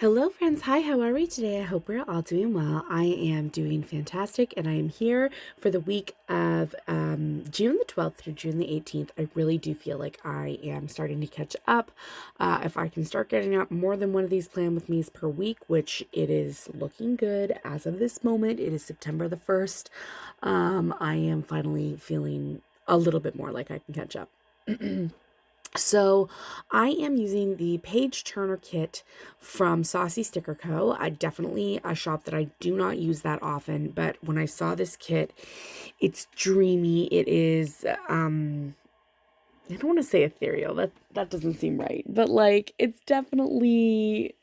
Hello friends, hi, how are we today? I hope we're all doing well. I am doing fantastic and I am here for the week of June the 12th through June the 18th. I really do feel like I am starting to catch up. If I can start getting up more than one of these plan with me's per week, which it is looking good as of this moment. It is September the 1st. I am finally feeling a little bit more like I can catch up. So I am using the page turner kit from Saucy Sticker Co. Definitely a shop that I do not use that often, but when I saw this kit, it's dreamy. It is, I don't want to say ethereal. That doesn't seem right, but like, it's definitely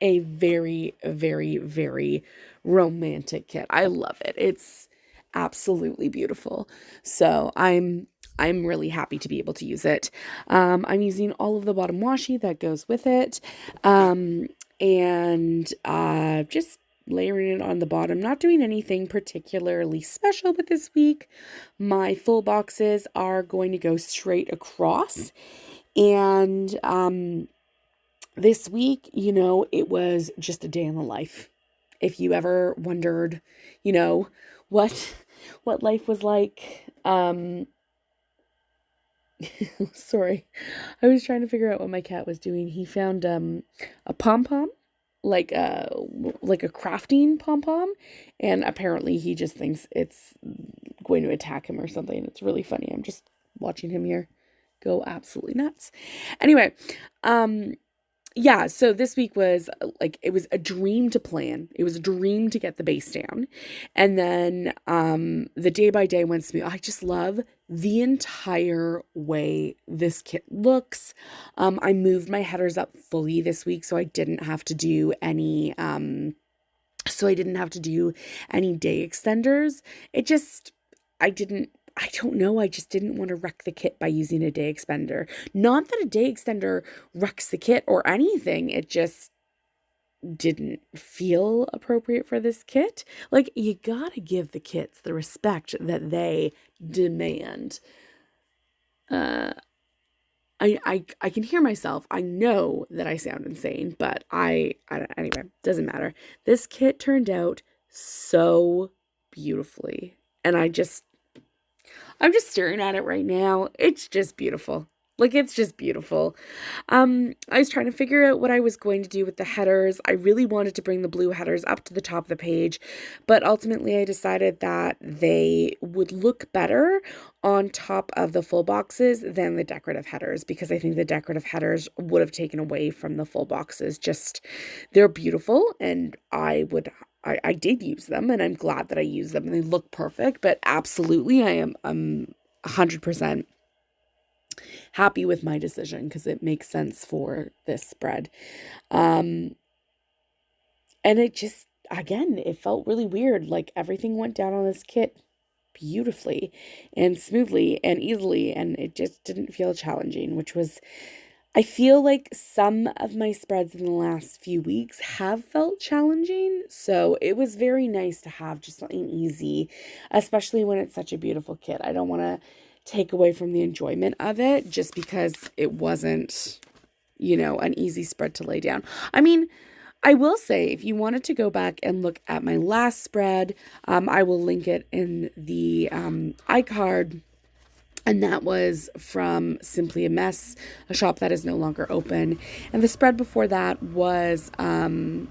a very, very, very romantic kit. I love it. It's absolutely beautiful. So I'm really happy to be able to use it. I'm using all of the bottom washi that goes with it. And just layering it on the bottom, not doing anything particularly special with this week. My full boxes are going to go straight across. And this week, it was just a day in the life. If you ever wondered, what life was like, sorry, I was trying to figure out what my cat was doing. He found a pom-pom, like a crafting pom-pom, and apparently he just thinks it's going to attack him or something. It's really funny. I'm just watching him here go absolutely nuts. Anyway, yeah, so this week was it was a dream to plan. It was a dream to get the base down. And then the day by day went smooth. I just love the entire way this kit looks. I moved my headers up fully this week, so I didn't have to do any day extenders. I don't know, I just didn't want to wreck the kit by using a day extender. Not that a day extender wrecks the kit or anything, it just didn't feel appropriate for this kit. Like, you gotta give the kits the respect that they demand. I can hear myself. I know that I sound insane, but anyway, doesn't matter. This kit turned out so beautifully, and I'm just staring at it right now. It's just beautiful. It's just beautiful. I was trying to figure out what I was going to do with the headers. I really wanted to bring the blue headers up to the top of the page, but ultimately I decided that they would look better on top of the full boxes than the decorative headers, because I think the decorative headers would have taken away from the full boxes. They're beautiful, and I did use them, and I'm glad that I used them, and they look perfect, but absolutely I'm 100% happy with my decision because it makes sense for this spread. And it just, again, it felt really weird. Like, everything went down on this kit beautifully and smoothly and easily, and it just didn't feel challenging, which was, I feel like some of my spreads in the last few weeks have felt challenging, so it was very nice to have just something easy, especially when it's such a beautiful kit. I don't want to take away from the enjoyment of it just because it wasn't, an easy spread to lay down. I mean, I will say, if you wanted to go back and look at my last spread, I will link it in the iCard. And that was from Simply a Mess, a shop that is no longer open. And the spread before that was the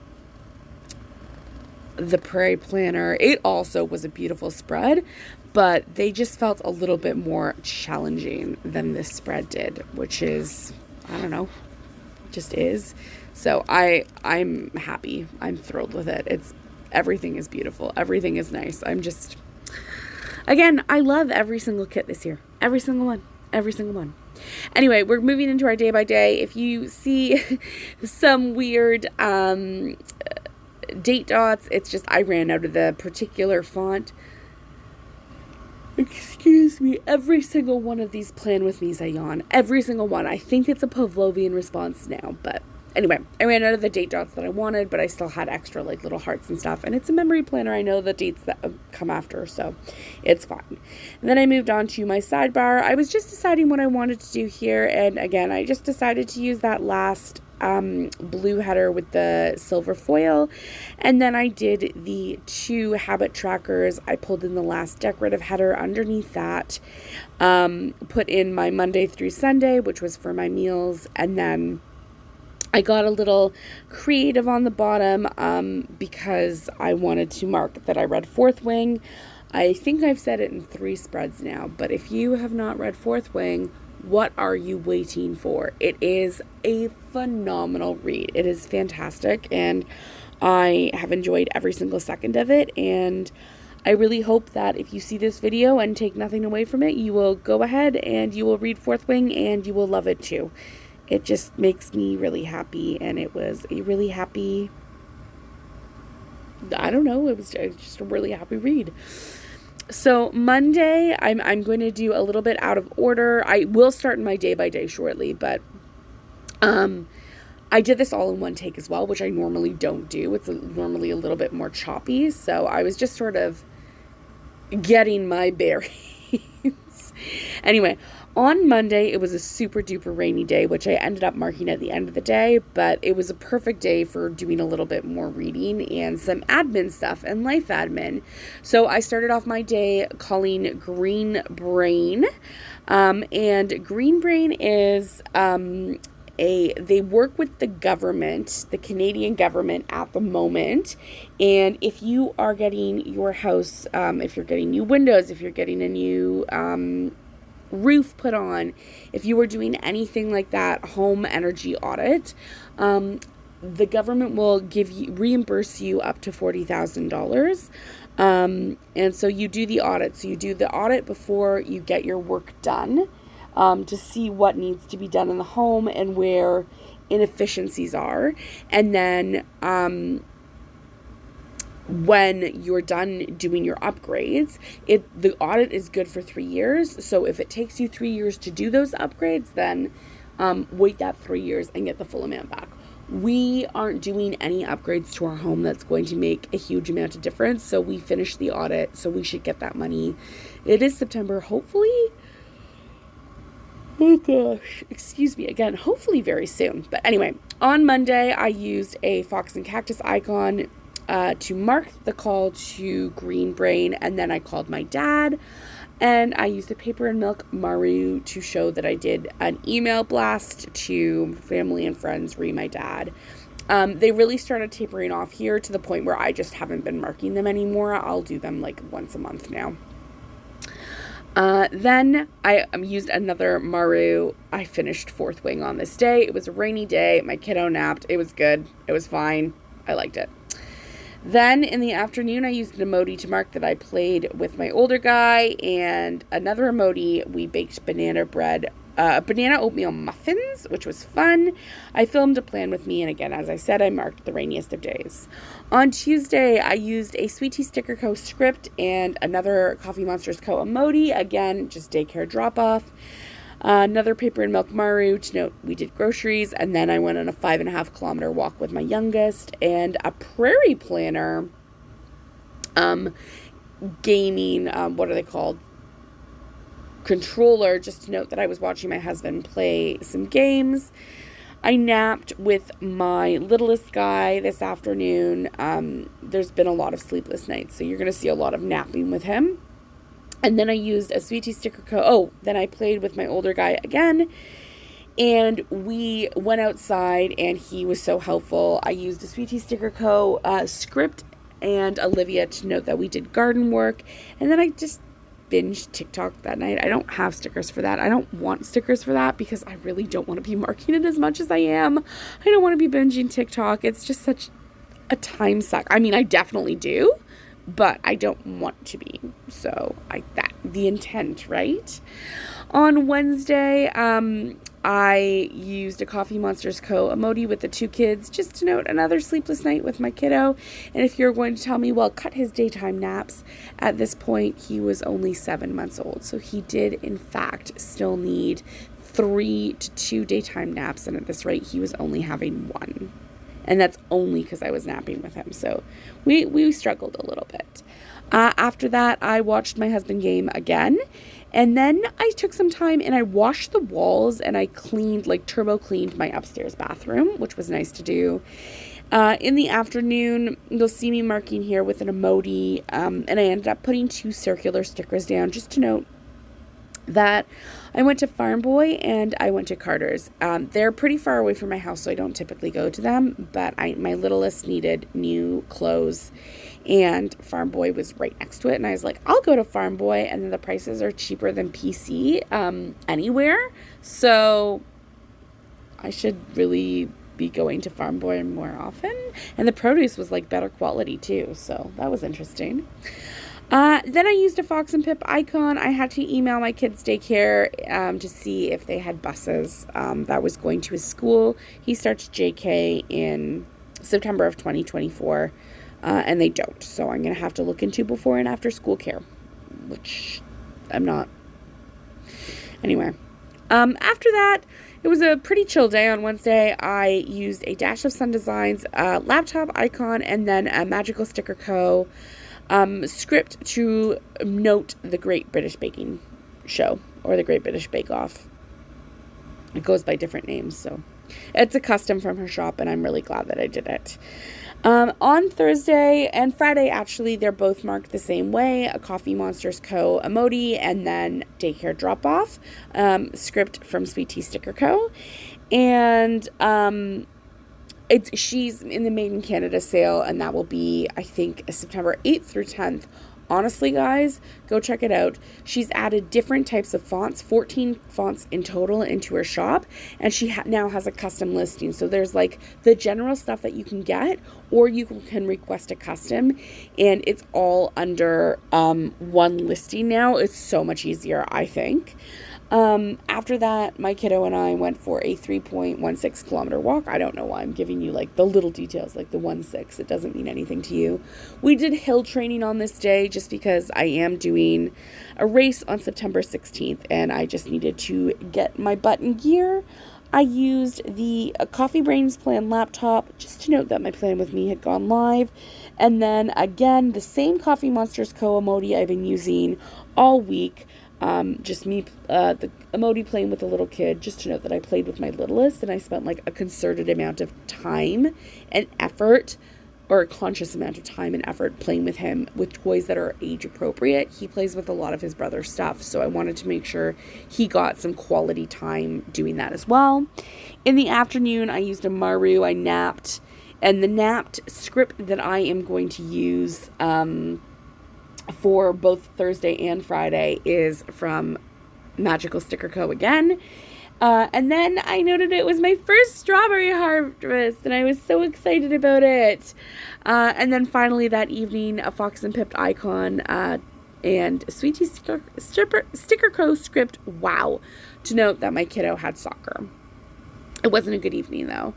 Prairie Planner. It also was a beautiful spread, but they just felt a little bit more challenging than this spread did, which is, I don't know, just is. So I'm happy. I'm thrilled with it. Everything is beautiful. Everything is nice. Again, I love every single kit this year. Every single one. Every single one. Anyway, we're moving into our day by day. If you see some weird date dots, it's just I ran out of the particular font. Excuse me. Every single one of these plan with me's I yawn. Every single one. I think it's a Pavlovian response now, but anyway, I ran out of the date dots that I wanted, but I still had extra little hearts and stuff. And it's a memory planner. I know the dates that come after, so it's fine. And then I moved on to my sidebar. I was just deciding what I wanted to do here. And again, I just decided to use that last blue header with the silver foil. And then I did the 2 habit trackers. I pulled in the last decorative header underneath that, put in my Monday through Sunday, which was for my meals, and then I got a little creative on the bottom because I wanted to mark that I read Fourth Wing. I think I've said it in 3 spreads now, but if you have not read Fourth Wing, what are you waiting for? It is a phenomenal read. It is fantastic, and I have enjoyed every single second of it, and I really hope that if you see this video and take nothing away from it, you will go ahead and you will read Fourth Wing and you will love it too. It just makes me really happy, and it was a really happy, I don't know, it was just a really happy read. So Monday, I'm going to do a little bit out of order. I will start my day by day shortly, but I did this all in one take as well, which I normally don't do. It's normally a little bit more choppy, so I was just sort of getting my bearings. Anyway, on Monday, it was a super duper rainy day, which I ended up marking at the end of the day, but it was a perfect day for doing a little bit more reading and some admin stuff and life admin. So I started off my day calling Green Brain, and Green Brain is they work with the government, the Canadian government at the moment, and if you are getting your house, if you're getting new windows, if you're getting a new roof put on, if you were doing anything like that, home energy audit, the government will reimburse you up to $40,000. And so you do the audit. So you do the audit before you get your work done, to see what needs to be done in the home and where inefficiencies are. And then, when you're done doing your upgrades, the audit is good for 3 years. So if it takes you 3 years to do those upgrades, then wait that 3 years and get the full amount back. We aren't doing any upgrades to our home that's going to make a huge amount of difference. So we finished the audit, so we should get that money. It is September, hopefully. Oh gosh, excuse me again, hopefully very soon. But anyway, on Monday, I used a fox and cactus icon to mark the call to Green Brain, and then I called my dad, and I used a paper and milk Maru to show that I did an email blast to family and friends re my dad. They really started tapering off here to the point where I just haven't been marking them anymore. I'll do them like once a month now. Then I used another Maru. I finished Fourth Wing on this day. It was a rainy day. My kiddo napped. It was good. It was fine. I liked it. Then in the afternoon, I used an emoji to mark that I played with my older guy, and another emoji, we baked banana oatmeal muffins, which was fun. I filmed a plan with me, and again, as I said, I marked the rainiest of days. On Tuesday, I used a Saucy Stickers Co script and another Coffee Monsters Co emoji, again, just daycare drop-off. Another paper and milk Maru to note we did groceries, and then I went on a 5.5 kilometer walk with my youngest, and a prairie planner gaming, what are they called? Controller, just to note that I was watching my husband play some games. I napped with my littlest guy this afternoon. There's been a lot of sleepless nights, so you're going to see a lot of napping with him. And then I used a Saucy Stickers Co. Then I played with my older guy again, and we went outside, and he was so helpful. I used a Saucy Stickers Co. Script and Olivia to note that we did garden work, and then I just binged TikTok that night. I don't have stickers for that. I don't want stickers for that because I really don't want to be marking it as much as I am. I don't want to be binging TikTok. It's just such a time suck. I mean, I definitely do, but I don't want to be. So the intent, right? On Wednesday, I used a Coffee Monsters Co emoji with the 2 kids just to note another sleepless night with my kiddo. And if you're going to tell me, well, cut his daytime naps, at this point he was only 7 months old. So he did in fact still need 3 to 2 daytime naps, and at this rate he was only having 1. And that's only because I was napping with him. So we struggled a little bit. After that, I watched my husband game again. And then I took some time and I washed the walls and I cleaned, like turbo cleaned my upstairs bathroom, which was nice to do. In the afternoon, you'll see me marking here with an emoji, and I ended up putting 2 circular stickers down just to note that I went to Farm Boy and I went to Carter's. They're pretty far away from my house, so I don't typically go to them, but my littlest needed new clothes, and Farm Boy was right next to it, and I was like, I'll go to Farm Boy, and then the prices are cheaper than PC anywhere, so I should really be going to Farm Boy more often, and the produce was like better quality too, so that was interesting. Then I used a Fox and Pip icon. I had to email my kids' daycare to see if they had buses that was going to his school. He starts JK in September of 2024, and they don't. So I'm going to have to look into before and after school care, which I'm not. Anyway, after that, it was a pretty chill day on Wednesday. I used a Dash of Sun Designs laptop icon and then a Magical Sticker Co. Script to note the Great British Baking Show, or the Great British Bake Off. It goes by different names, so it's a custom from her shop, and I'm really glad that I did it. On Thursday and Friday, actually, they're both marked the same way, a Coffee Monsters Co. emoji, and then daycare drop-off, script from Sweet Tea Sticker Co. And, she's in the Made in Canada sale, and that will be, I think, September 8th through 10th. Honestly, guys, go check it out. She's added different types of fonts, 14 fonts in total into her shop, and she now has a custom listing. So there's like the general stuff that you can get, or you can request a custom, and it's all under one listing now. It's so much easier, I think. After that, my kiddo and I went for a 3.16 kilometer walk. I don't know why I'm giving you like the little details, like the 1.6. It doesn't mean anything to you. We did hill training on this day just because I am doing a race on September 16th and I just needed to get my butt in gear. I used the Coffee Brains Plan laptop just to note that my plan with me had gone live. And then again, the same Coffee Monsters Co. emoji I've been using all week. Just me, the emoji playing with a little kid, just to note that I played with my littlest and I spent like a concerted amount of time and effort, or a conscious amount of time and effort playing with him with toys that are age appropriate. He plays with a lot of his brother's stuff, so I wanted to make sure he got some quality time doing that as well. In the afternoon, I used a Maru, I napped, and the napped script that I am going to use, for both Thursday and Friday is from Magical Sticker Co. again. And then I noted it was my first strawberry harvest, and I was so excited about it. And then finally that evening, a Fox and Pip icon and Sweet Tea Sticker Co. script, wow, to note that my kiddo had soccer. It wasn't a good evening, though.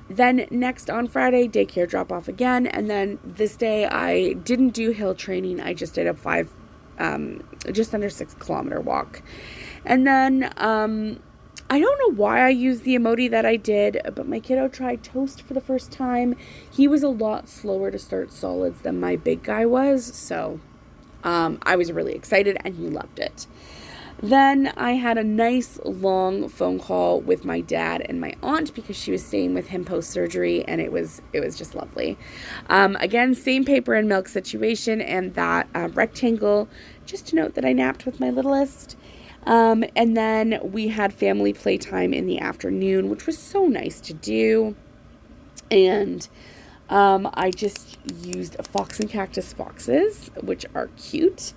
Then next on Friday, daycare drop off again. And then this day I didn't do hill training. I just did a just under 6 kilometer walk. And then, I don't know why I used the emoji that I did, but my kiddo tried toast for the first time. He was a lot slower to start solids than my big guy was. So, I was really excited and he loved it. Then I had a nice long phone call with my dad and my aunt because she was staying with him post-surgery, and it was just lovely. Again, same paper and milk situation, and that rectangle, just to note that I napped with my littlest. And then we had family playtime in the afternoon, which was so nice to do. And I just used Fox and Cactus boxes, which are cute.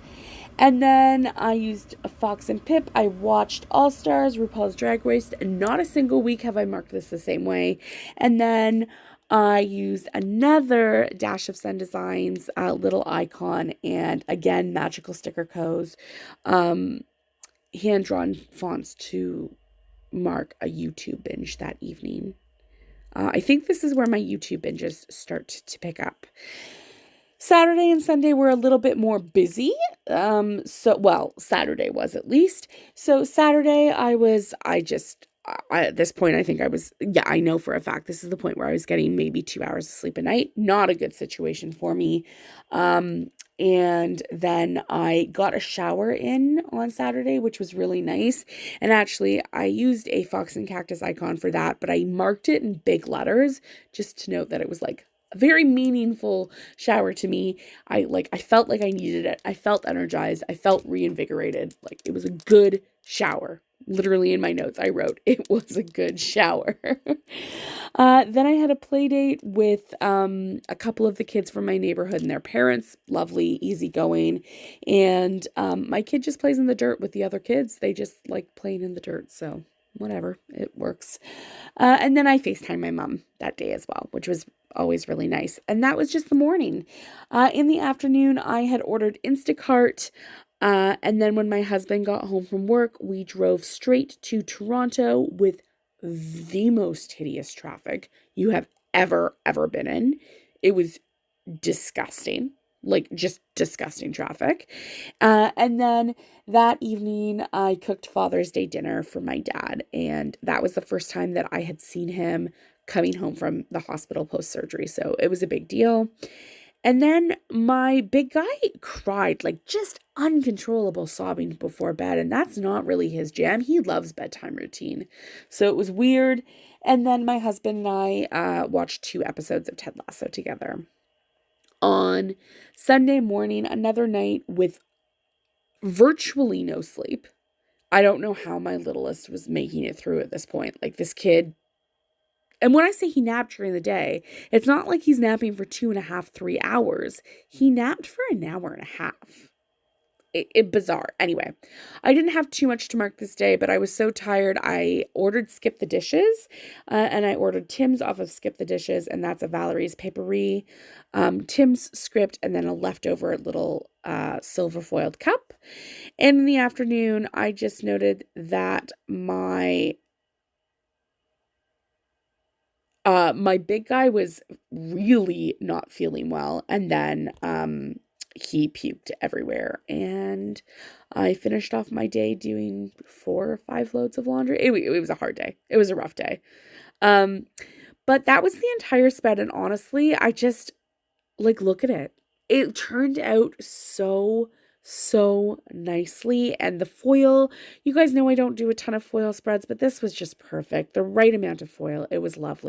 And then I used a Fox and Pip. I watched All Stars, RuPaul's Drag Race, and not a single week have I marked this the same way. And then I used another Dash of Sun Designs little icon, and again, Magical Sticker Co's hand-drawn fonts to mark a YouTube binge that evening. I think this is where my YouTube binges start to pick up. Saturday and Sunday were a little bit more busy. Saturday was at least. So Saturday at this point, I know for a fact this is the point where I was getting maybe 2 hours of sleep a night. Not a good situation for me. And then I got a shower in on Saturday, which was really nice. And actually, I used a fox and cactus icon for that, but I marked it in big letters just to note that it was like a very meaningful shower to me. I felt like I needed it. I felt energized. I felt reinvigorated. Like it was a good shower. Literally in my notes, I wrote, it was a good shower. Then I had a play date with a couple of the kids from my neighborhood and their parents. Lovely, easygoing. And my kid just plays in the dirt with the other kids. They just like playing in the dirt. So whatever, it works. And then I FaceTimed my mom that day as well, which was always really nice. And that was just the morning. In the afternoon, I had ordered Instacart. And then when my husband got home from work, we drove straight to Toronto with the most hideous traffic you have ever been in. It was disgusting, like just disgusting traffic. And then that evening, I cooked Father's Day dinner for my dad. And that was the first time that I had seen him coming home from the hospital post-surgery. So it was a big deal. And then my big guy cried, like just uncontrollable sobbing before bed. And that's not really his jam. He loves bedtime routine. So it was weird. And then my husband and I watched 2 episodes of Ted Lasso together. On Sunday morning, another night with virtually no sleep. I don't know how my littlest was making it through at this point. Like this kid. And when I say he napped during the day, it's not like he's napping for 2.5, 3 hours. He napped for an hour and a half. It bizarre. Anyway, I didn't have too much to mark this day, but I was so tired. I ordered Skip the Dishes, and I ordered Tim's off of Skip the Dishes, and that's a Valerie's Paperie, Tim's script, and then a leftover little silver foiled cup. And in the afternoon, I just noted that my big guy was really not feeling well, and then he puked everywhere, and I finished off my day doing 4 or 5 loads of laundry. It was a hard day. It was a rough day. But that was the entire spread, and honestly, I just, like, look at it. It turned out so nicely, and the foil, you guys know I don't do a ton of foil spreads, but this was just perfect. The right amount of foil. It was lovely.